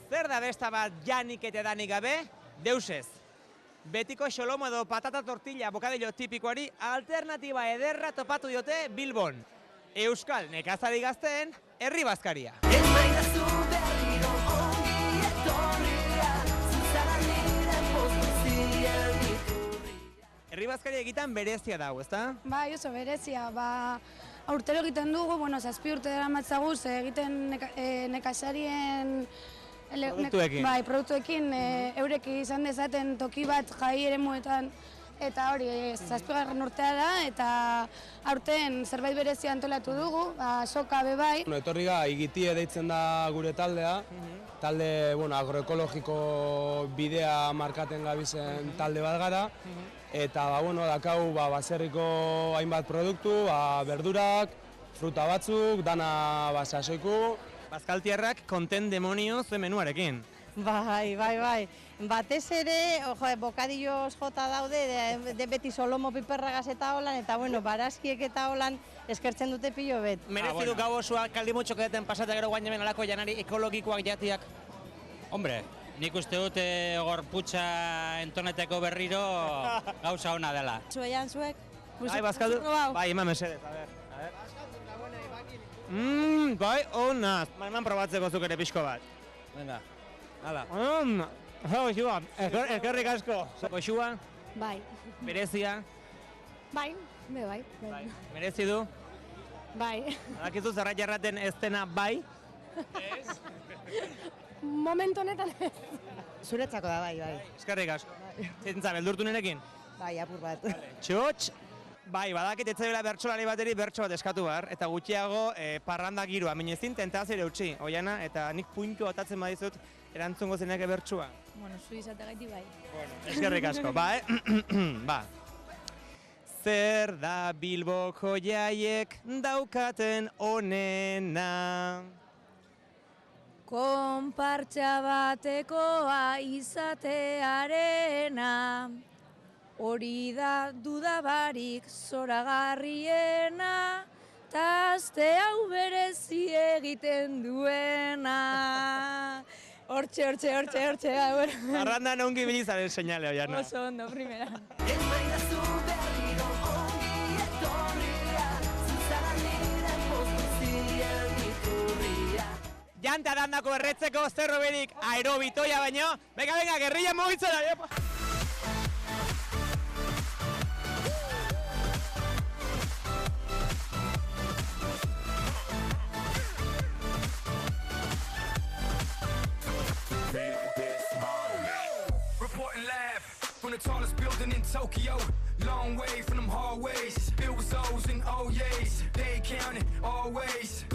Zer da besta bat janik eta danik gabe? Deusez. Betiko xolomo edo patata tortilla bokadillo tipikoari alternatiba ederra topatu diote Bilbon. Euskal nekazari gazteen herri bazkaria. Herri bazkaria egiten berezia dago, ezta? Bai, oso berezia, aurtero egiten dugu, 7 urte daramatzaguz egiten nekazarien produktuekin. Bai, produktuekin eurek izan dezaten toki bat jai eremuetan, eta hori 7. urtea da, eta aurten zerbait berezia antolatu dugu, soka bebai. Etorri ga, Igitie deitzen da gure taldea, talde agroekologiko bidea markaten gabizen talde bat gara, eta dakau baserriko hainbat produktu, berdurak, fruta batzuk, dana sasoiku. Bazkaltiarrak konten demonio zuen menuarekin. Bai. Batez ere, bokadillos jota daude, de beti solomo piperragaz eta holan, eta barazkiek eta holan eskertzen dute pilo bet. Merezi du gau osoa kaldimutxok edeten pasata gero guain hemen alako janari ekologikoak jatiak. Hombre, nik uste dut gorputza entoneteko berriro gauza ona dela. Zuean zuek? Bai, bazkaldu? Bai, eman mesedez, a ver. Bai, ona. Eman probatzeko zuk ere pixko bat. Venga, hala. Goxua, eskerrik asko. Goxua? Bai. Berezia? Bai, bai. Merezi du? Bai. Badakizu zerrat jarraten ez dena bai? Momentu honetan ez. Zuretzako da, bai. Eskerrik asko. Zintza, beldurtu nirekin? Bai, apur bat. Txotx! Bai, badakit etzaiola bertsolari bateri bertso bat eskatu behar, eta gutxiago parranda giroa, minezin tentazio utzi, oiana, eta nik puntu atatzen badizut erantzungo zenak bertsua. Zu izategaiti bai. Eskerrik asko, ba. Zer da Bilboko jaiek daukaten onena? Konpartxa batekoa izatearena, hori da dudabarik zoragarriena, ta azte hau berezi egiten duena. Hortxe. Arrandan ongi bilizaren seinale, oiana. Oso ondo, primera. Janta dandako erretzeko zerro berik aerobitoia baino. Venga, gerrilla mugitzera. Reporting live from the tallest building in Tokyo. Long way from them hallways. Filled with O's and O's. They counting always.